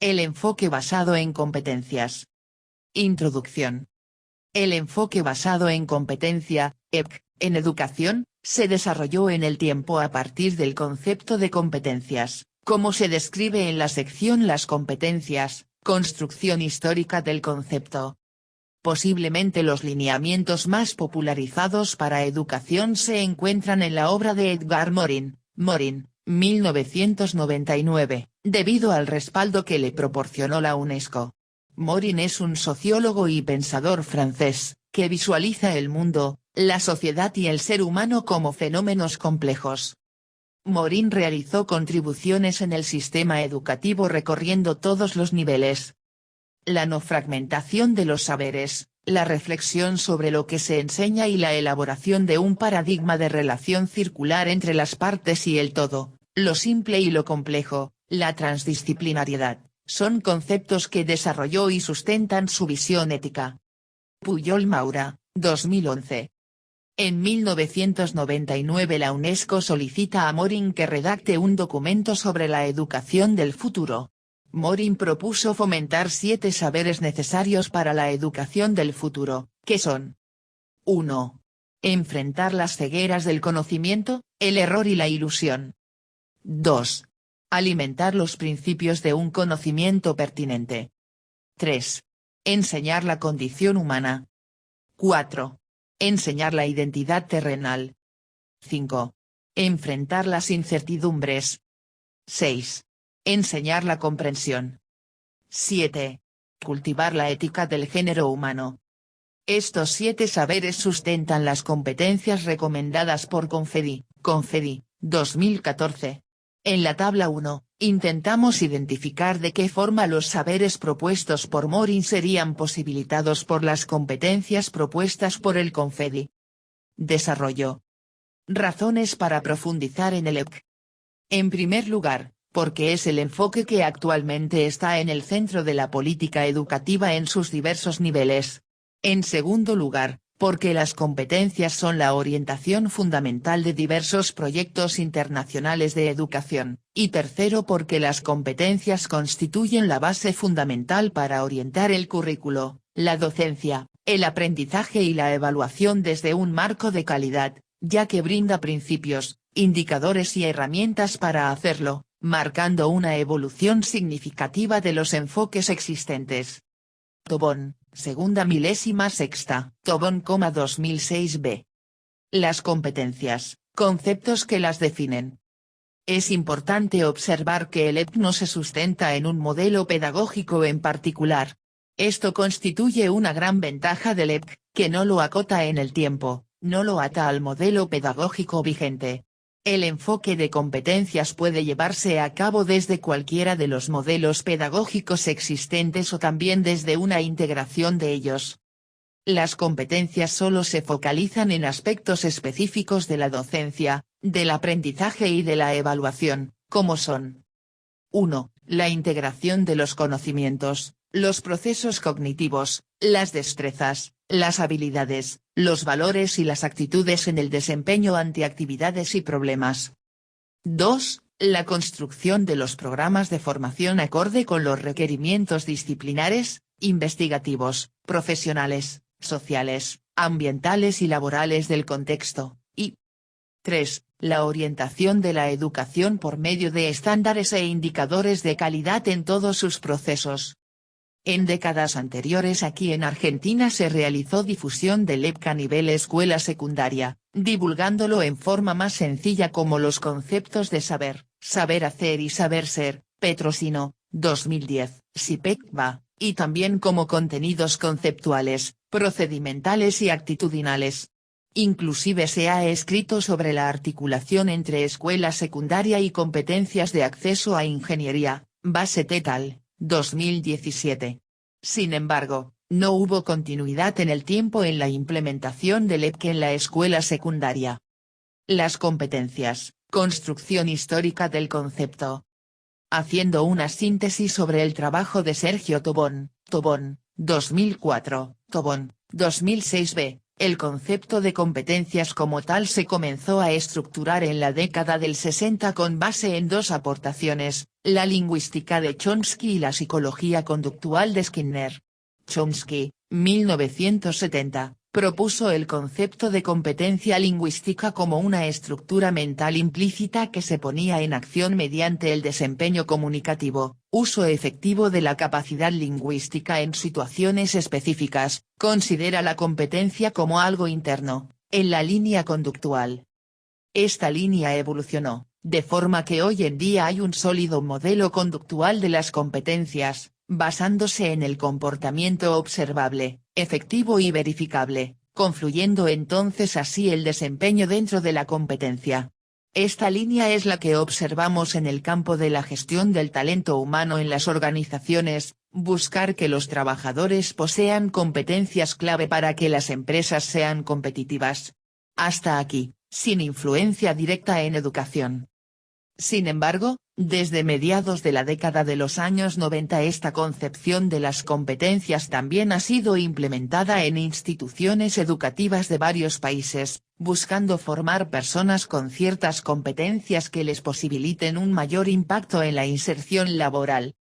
El enfoque basado en competencias. Introducción. El enfoque basado en competencia, EBC, en educación, se desarrolló en el tiempo a partir del concepto de competencias, como se describe en la sección Las competencias, construcción histórica del concepto. Posiblemente los lineamientos más popularizados para educación se encuentran en la obra de Edgar Morin, 1999, debido al respaldo que le proporcionó la UNESCO. Morin es un sociólogo y pensador francés, que visualiza el mundo, la sociedad y el ser humano como fenómenos complejos. Morin realizó contribuciones en el sistema educativo recorriendo todos los niveles. La no fragmentación de los saberes, la reflexión sobre lo que se enseña y la elaboración de un paradigma de relación circular entre las partes y el todo, lo simple y lo complejo, la transdisciplinariedad, son conceptos que desarrolló y sustentan su visión ética. Pujol Maura, 2011. En 1999 la UNESCO solicita a Morin que redacte un documento sobre la educación del futuro. Morin propuso fomentar 7 saberes necesarios para la educación del futuro, que son: 1. Enfrentar las cegueras del conocimiento, el error y la ilusión. 2. Alimentar los principios de un conocimiento pertinente. 3. Enseñar la condición humana. 4. Enseñar la identidad terrenal. 5. Enfrentar las incertidumbres. 6. Enseñar la comprensión. 7. Cultivar la ética del género humano. Estos 7 saberes sustentan las competencias recomendadas por Confedi, 2014. En la tabla 1, intentamos identificar de qué forma los saberes propuestos por Morin serían posibilitados por las competencias propuestas por el Confedi. Desarrollo. Razones para profundizar en el EBC. En primer lugar, porque es el enfoque que actualmente está en el centro de la política educativa en sus diversos niveles. En segundo lugar, porque las competencias son la orientación fundamental de diversos proyectos internacionales de educación, y tercero porque las competencias constituyen la base fundamental para orientar el currículo, la docencia, el aprendizaje y la evaluación desde un marco de calidad, ya que brinda principios, indicadores y herramientas para hacerlo, marcando una evolución significativa de los enfoques existentes. Tobón, segunda milésima sexta, Tobón, 2006b. Las competencias, conceptos que las definen. Es importante observar que el EBC no se sustenta en un modelo pedagógico en particular. Esto constituye una gran ventaja del EBC, que no lo acota en el tiempo, no lo ata al modelo pedagógico vigente. El enfoque de competencias puede llevarse a cabo desde cualquiera de los modelos pedagógicos existentes o también desde una integración de ellos. Las competencias solo se focalizan en aspectos específicos de la docencia, del aprendizaje y de la evaluación, como son: 1. La integración de los conocimientos, los procesos cognitivos, las destrezas, las habilidades, los valores y las actitudes en el desempeño ante actividades y problemas. 2. La construcción de los programas de formación acorde con los requerimientos disciplinares, investigativos, profesionales, sociales, ambientales y laborales del contexto, y 3. La orientación de la educación por medio de estándares e indicadores de calidad en todos sus procesos. En décadas anteriores aquí en Argentina se realizó difusión del EBC a nivel escuela secundaria, divulgándolo en forma más sencilla como los conceptos de saber, saber hacer y saber ser, Petrosino, 2010, SIPEC-BA, y también como contenidos conceptuales, procedimentales y actitudinales. Inclusive se ha escrito sobre la articulación entre escuela secundaria y competencias de acceso a ingeniería, Bassett et al. 2017. Sin embargo, no hubo continuidad en el tiempo en la implementación del EBC en la escuela secundaria. Las competencias, construcción histórica del concepto. Haciendo una síntesis sobre el trabajo de Sergio Tobón, 2004, Tobón, 2006b, El concepto de competencias como tal se comenzó a estructurar en la década del 60 con base en dos aportaciones, la lingüística de Chomsky y la psicología conductual de Skinner. Chomsky, 1970, propuso el concepto de competencia lingüística como una estructura mental implícita que se ponía en acción mediante el desempeño comunicativo, uso efectivo de la capacidad lingüística en situaciones específicas. Considera la competencia como algo interno, en la línea conductual. Esta línea evolucionó, de forma que hoy en día hay un sólido modelo conductual de las competencias, basándose en el comportamiento observable, efectivo y verificable, confluyendo entonces así el desempeño dentro de la competencia. Esta línea es la que observamos en el campo de la gestión del talento humano en las organizaciones, buscar que los trabajadores posean competencias clave para que las empresas sean competitivas. Hasta aquí, sin influencia directa en educación. Sin embargo, desde mediados de la década de los años 90 esta concepción de las competencias también ha sido implementada en instituciones educativas de varios países, buscando formar personas con ciertas competencias que les posibiliten un mayor impacto en la inserción laboral.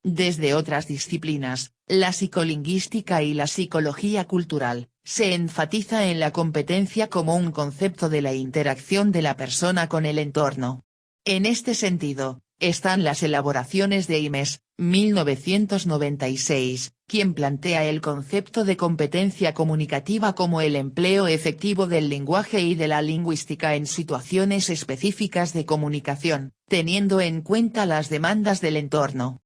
Desde otras disciplinas, la psicolingüística y la psicología cultural, se enfatiza en la competencia como un concepto de la interacción de la persona con el entorno. En este sentido, están las elaboraciones de Imes, 1996, quien plantea el concepto de competencia comunicativa como el empleo efectivo del lenguaje y de la lingüística en situaciones específicas de comunicación, teniendo en cuenta las demandas del entorno.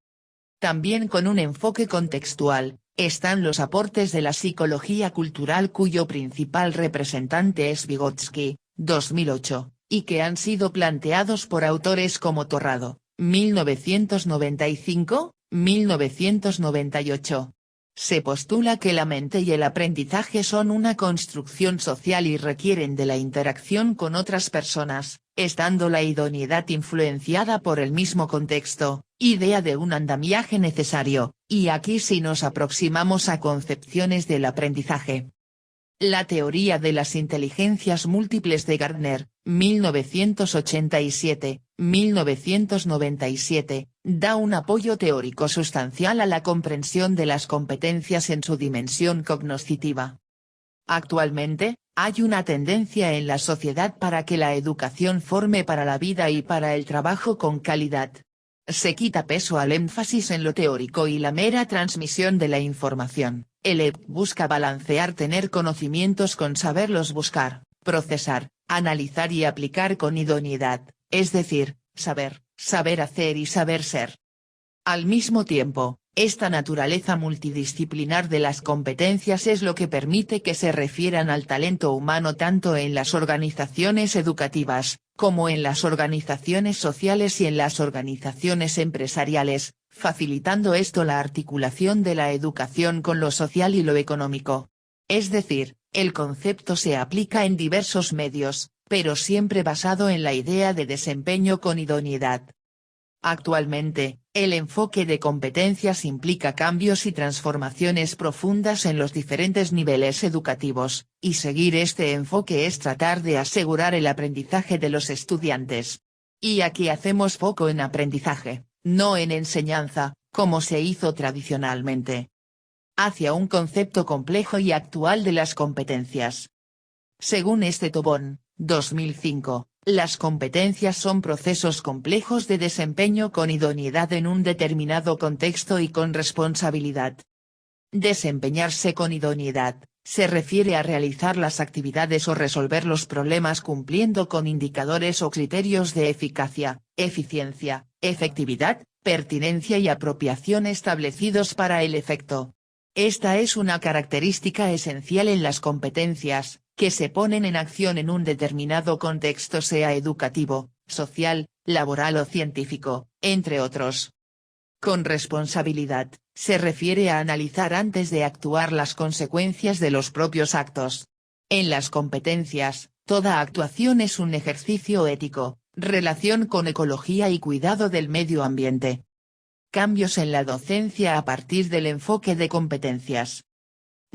También con un enfoque contextual, están los aportes de la psicología cultural cuyo principal representante es Vygotsky, 2008. Y que han sido planteados por autores como Torrado, 1995, 1998. Se postula que la mente y el aprendizaje son una construcción social y requieren de la interacción con otras personas, estando la idoneidad influenciada por el mismo contexto, idea de un andamiaje necesario, y aquí sí nos aproximamos a concepciones del aprendizaje. La teoría de las inteligencias múltiples de Gardner, 1987, da un apoyo teórico sustancial a la comprensión de las competencias en su dimensión cognoscitiva. Actualmente, hay una tendencia en la sociedad para que la educación forme para la vida y para el trabajo con calidad. Se quita peso al énfasis en lo teórico y la mera transmisión de la información. El EDUC busca balancear tener conocimientos con saberlos buscar, procesar, analizar y aplicar con idoneidad, es decir, saber hacer y saber ser. Al mismo tiempo, esta naturaleza multidisciplinar de las competencias es lo que permite que se refieran al talento humano tanto en las organizaciones educativas, como en las organizaciones sociales y en las organizaciones empresariales, facilitando esto la articulación de la educación con lo social y lo económico. Es decir, el concepto se aplica en diversos medios, pero siempre basado en la idea de desempeño con idoneidad. Actualmente, el enfoque de competencias implica cambios y transformaciones profundas en los diferentes niveles educativos, y seguir este enfoque es tratar de asegurar el aprendizaje de los estudiantes. Y aquí hacemos foco en aprendizaje, no en enseñanza, como se hizo tradicionalmente. Hacia un concepto complejo y actual de las competencias. Según este Tobón, 2005, las competencias son procesos complejos de desempeño con idoneidad en un determinado contexto y con responsabilidad. Desempeñarse con idoneidad, se refiere a realizar las actividades o resolver los problemas cumpliendo con indicadores o criterios de eficacia, eficiencia, efectividad, pertinencia y apropiación establecidos para el efecto. Esta es una característica esencial en las competencias, que se ponen en acción en un determinado contexto sea educativo, social, laboral o científico, entre otros. Con responsabilidad, se refiere a analizar antes de actuar las consecuencias de los propios actos. En las competencias, toda actuación es un ejercicio ético, relación con ecología y cuidado del medio ambiente. Cambios en la docencia a partir del enfoque de competencias.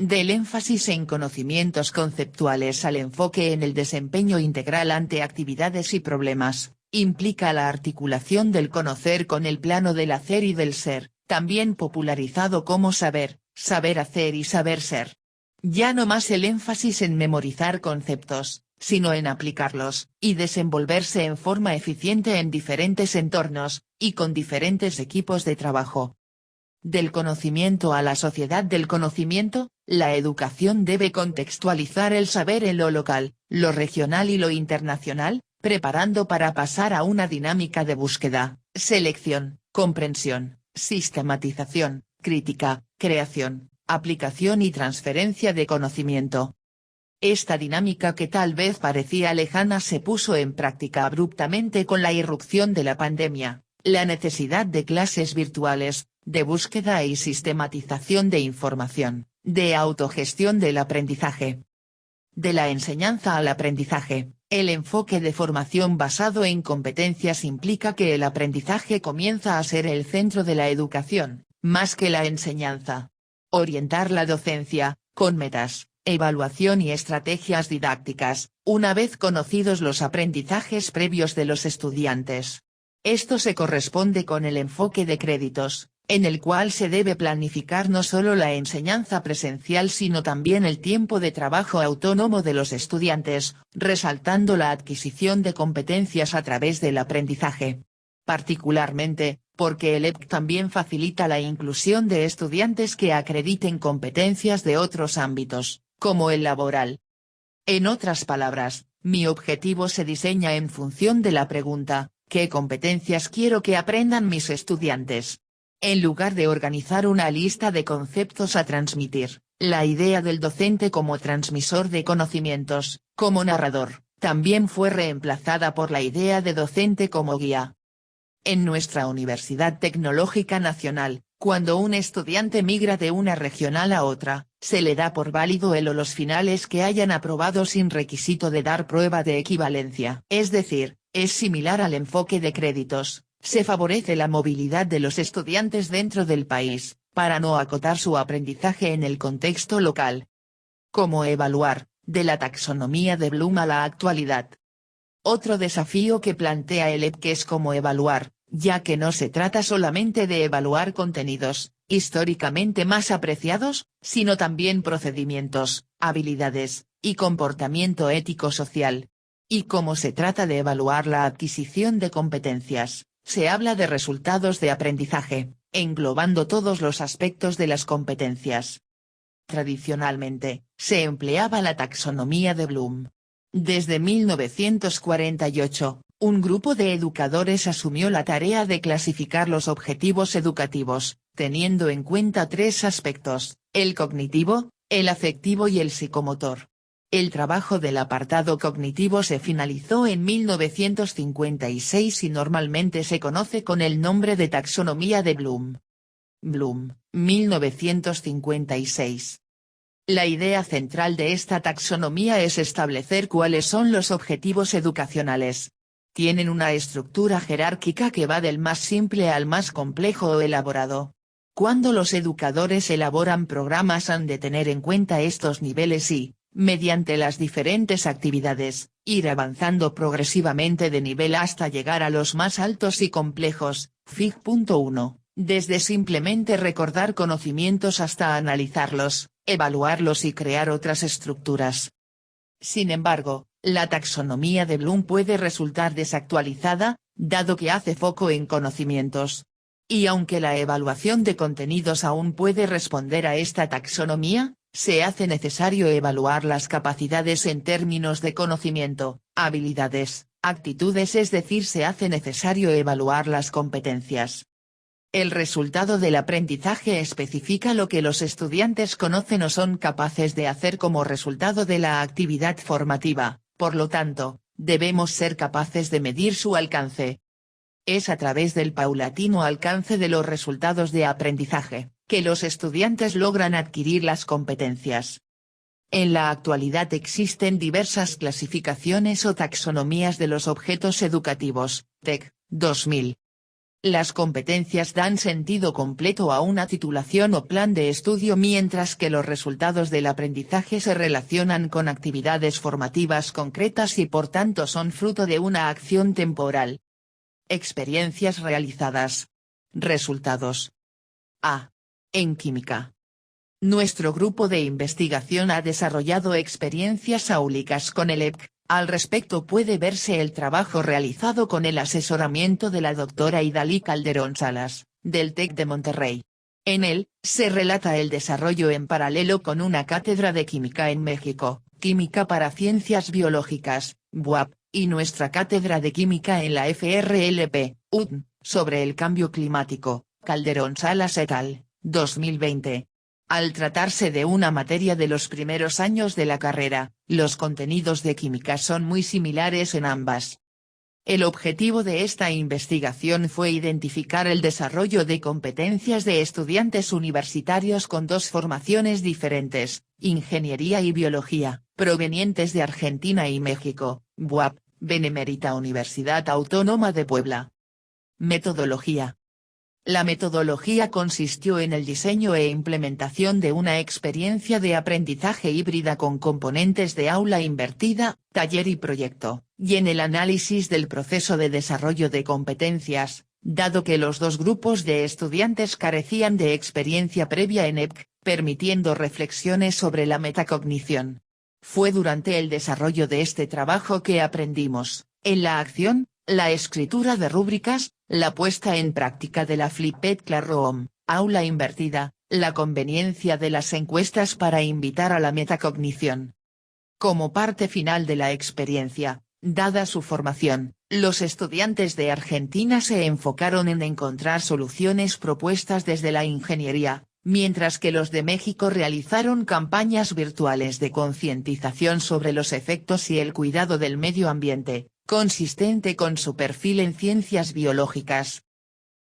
Del énfasis en conocimientos conceptuales al enfoque en el desempeño integral ante actividades y problemas, implica la articulación del conocer con el plano del hacer y del ser, también popularizado como saber, saber hacer y saber ser. Ya no más el énfasis en memorizar conceptos, sino en aplicarlos, y desenvolverse en forma eficiente en diferentes entornos, y con diferentes equipos de trabajo. Del conocimiento a la sociedad del conocimiento, la educación debe contextualizar el saber en lo local, lo regional y lo internacional, preparando para pasar a una dinámica de búsqueda, selección, comprensión, sistematización, crítica, creación, aplicación y transferencia de conocimiento. Esta dinámica que tal vez parecía lejana se puso en práctica abruptamente con la irrupción de la pandemia, la necesidad de clases virtuales, de búsqueda y sistematización de información, de autogestión del aprendizaje. De la enseñanza al aprendizaje, el enfoque de formación basado en competencias implica que el aprendizaje comienza a ser el centro de la educación, más que la enseñanza. Orientar la docencia, con metas, evaluación y estrategias didácticas, una vez conocidos los aprendizajes previos de los estudiantes. Esto se corresponde con el enfoque de créditos, en el cual se debe planificar no solo la enseñanza presencial sino también el tiempo de trabajo autónomo de los estudiantes, resaltando la adquisición de competencias a través del aprendizaje. Particularmente, porque el EPC también facilita la inclusión de estudiantes que acrediten competencias de otros ámbitos, como el laboral. En otras palabras, mi objetivo se diseña en función de la pregunta, ¿qué competencias quiero que aprendan mis estudiantes? En lugar de organizar una lista de conceptos a transmitir, la idea del docente como transmisor de conocimientos, como narrador, también fue reemplazada por la idea de docente como guía. En nuestra Universidad Tecnológica Nacional, cuando un estudiante migra de una regional a otra, se le da por válido el o los finales que hayan aprobado sin requisito de dar prueba de equivalencia. Es decir, es similar al enfoque de créditos, se favorece la movilidad de los estudiantes dentro del país, para no acotar su aprendizaje en el contexto local. ¿Cómo evaluar, de la taxonomía de Bloom a la actualidad? Otro desafío que plantea el EPC es cómo evaluar, ya que no se trata solamente de evaluar contenidos, históricamente más apreciados, sino también procedimientos, habilidades, y comportamiento ético-social. Y como se trata de evaluar la adquisición de competencias, se habla de resultados de aprendizaje, englobando todos los aspectos de las competencias. Tradicionalmente, se empleaba la taxonomía de Bloom. Desde 1948, un grupo de educadores asumió la tarea de clasificar los objetivos educativos, teniendo en cuenta tres aspectos, el cognitivo, el afectivo y el psicomotor. El trabajo del apartado cognitivo se finalizó en 1956 y normalmente se conoce con el nombre de taxonomía de Bloom. Bloom, 1956. La idea central de esta taxonomía es establecer cuáles son los objetivos educacionales. Tienen una estructura jerárquica que va del más simple al más complejo o elaborado. Cuando los educadores elaboran programas han de tener en cuenta estos niveles y, mediante las diferentes actividades, ir avanzando progresivamente de nivel hasta llegar a los más altos y complejos, FIG.1, desde simplemente recordar conocimientos hasta analizarlos, evaluarlos y crear otras estructuras. Sin embargo, la taxonomía de Bloom puede resultar desactualizada, dado que hace foco en conocimientos. Y aunque la evaluación de contenidos aún puede responder a esta taxonomía, se hace necesario evaluar las capacidades en términos de conocimiento, habilidades, actitudes, es decir, se hace necesario evaluar las competencias. El resultado del aprendizaje especifica lo que los estudiantes conocen o son capaces de hacer como resultado de la actividad formativa, por lo tanto, debemos ser capaces de medir su alcance. Es a través del paulatino alcance de los resultados de aprendizaje, que los estudiantes logran adquirir las competencias. En la actualidad existen diversas clasificaciones o taxonomías de los objetos educativos, TEC, 2000. Las competencias dan sentido completo a una titulación o plan de estudio, mientras que los resultados del aprendizaje se relacionan con actividades formativas concretas y por tanto son fruto de una acción temporal. Experiencias realizadas. Resultados. A. En química. Nuestro grupo de investigación ha desarrollado experiencias áulicas con el EPC. Al respecto puede verse el trabajo realizado con el asesoramiento de la doctora Idalí Calderón Salas, del TEC de Monterrey. En él, se relata el desarrollo en paralelo con una cátedra de química en México, Química para Ciencias Biológicas, BUAP, y nuestra cátedra de química en la FRLP, UTN, sobre el cambio climático, Calderón Salas et al., 2020. Al tratarse de una materia de los primeros años de la carrera, los contenidos de química son muy similares en ambas. El objetivo de esta investigación fue identificar el desarrollo de competencias de estudiantes universitarios con dos formaciones diferentes, ingeniería y biología, provenientes de Argentina y México, BUAP, Benemérita Universidad Autónoma de Puebla. Metodología. La metodología consistió en el diseño e implementación de una experiencia de aprendizaje híbrida con componentes de aula invertida, taller y proyecto, y en el análisis del proceso de desarrollo de competencias, dado que los dos grupos de estudiantes carecían de experiencia previa en EPC, permitiendo reflexiones sobre la metacognición. Fue durante el desarrollo de este trabajo que aprendimos, en la acción, la escritura de rúbricas, la puesta en práctica de la Flipped Classroom, aula invertida, la conveniencia de las encuestas para invitar a la metacognición. Como parte final de la experiencia, dada su formación, los estudiantes de Argentina se enfocaron en encontrar soluciones propuestas desde la ingeniería, mientras que los de México realizaron campañas virtuales de concientización sobre los efectos y el cuidado del medio ambiente, consistente con su perfil en ciencias biológicas.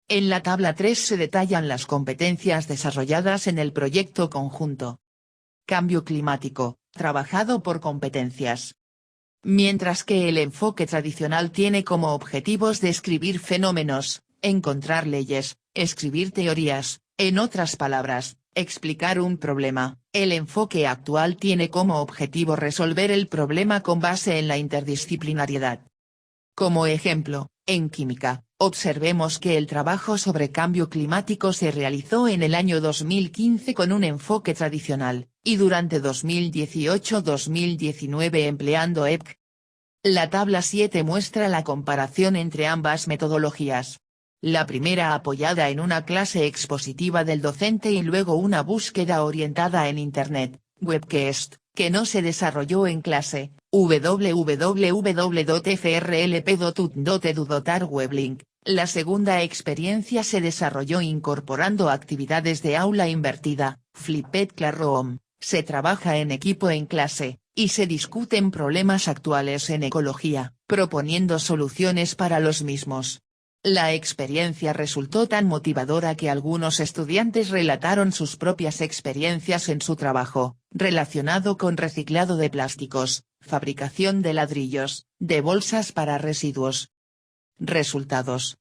En la tabla 3 se detallan las competencias desarrolladas en el proyecto conjunto. Cambio climático, trabajado por competencias. Mientras que el enfoque tradicional tiene como objetivos describir fenómenos, encontrar leyes, escribir teorías, en otras palabras, explicar un problema, el enfoque actual tiene como objetivo resolver el problema con base en la interdisciplinariedad. Como ejemplo, en química, observemos que el trabajo sobre cambio climático se realizó en el año 2015 con un enfoque tradicional, y durante 2018-2019 empleando EPC. La tabla 7 muestra la comparación entre ambas metodologías. La primera apoyada en una clase expositiva del docente y luego una búsqueda orientada en Internet, webcast, que no se desarrolló en clase, www.frlp.ut.edu.ar-weblink. La segunda experiencia se desarrolló incorporando actividades de aula invertida, Flipped Classroom, se trabaja en equipo en clase, y se discuten problemas actuales en ecología, proponiendo soluciones para los mismos. La experiencia resultó tan motivadora que algunos estudiantes relataron sus propias experiencias en su trabajo, relacionado con reciclado de plásticos, fabricación de ladrillos, de bolsas para residuos. Resultados.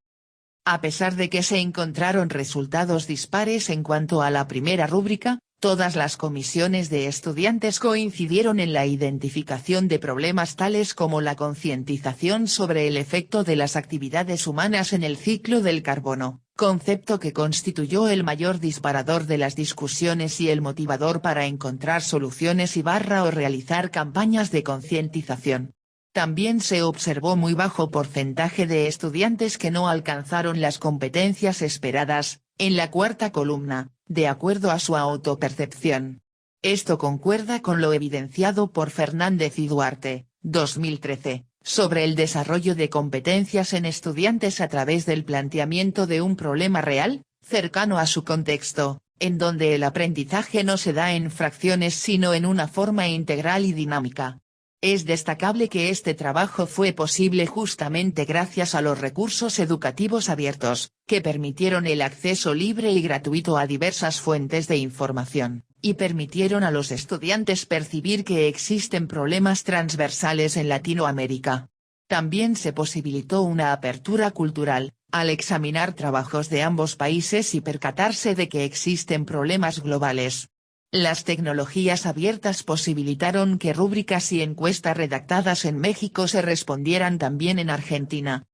A pesar de que se encontraron resultados dispares en cuanto a la primera rúbrica, todas las comisiones de estudiantes coincidieron en la identificación de problemas tales como la concientización sobre el efecto de las actividades humanas en el ciclo del carbono, concepto que constituyó el mayor disparador de las discusiones y el motivador para encontrar soluciones o realizar campañas de concientización. También se observó muy bajo porcentaje de estudiantes que no alcanzaron las competencias esperadas, en la cuarta columna, de acuerdo a su autopercepción. Esto concuerda con lo evidenciado por Fernández y Duarte, 2013, sobre el desarrollo de competencias en estudiantes a través del planteamiento de un problema real, cercano a su contexto, en donde el aprendizaje no se da en fracciones sino en una forma integral y dinámica. Es destacable que este trabajo fue posible justamente gracias a los recursos educativos abiertos, que permitieron el acceso libre y gratuito a diversas fuentes de información, y permitieron a los estudiantes percibir que existen problemas transversales en Latinoamérica. También se posibilitó una apertura cultural, Al examinar trabajos de ambos países y percatarse de que existen problemas globales, las tecnologías abiertas posibilitaron que rúbricas y encuestas redactadas en México se respondieran también en Argentina.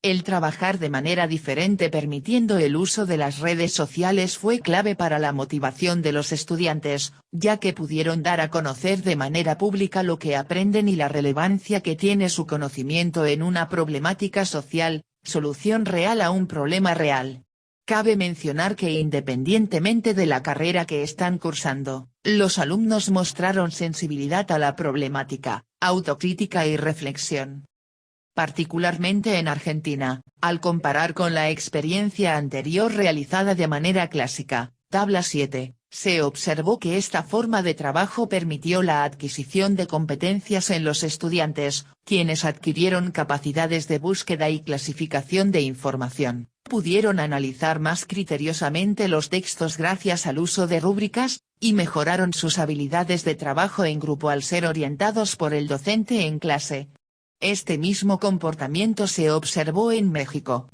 El trabajar de manera diferente permitiendo el uso de las redes sociales fue clave para la motivación de los estudiantes, ya que pudieron dar a conocer de manera pública lo que aprenden y la relevancia que tiene su conocimiento en una problemática social, solución real a un problema real. Cabe mencionar que independientemente de la carrera que están cursando, los alumnos mostraron sensibilidad a la problemática, autocrítica y reflexión. Particularmente en Argentina, al comparar con la experiencia anterior realizada de manera clásica, tabla 7, se observó que esta forma de trabajo permitió la adquisición de competencias en los estudiantes, quienes adquirieron capacidades de búsqueda y clasificación de información, pudieron analizar más criteriosamente los textos gracias al uso de rúbricas, y mejoraron sus habilidades de trabajo en grupo al ser orientados por el docente en clase. Este mismo comportamiento se observó en México,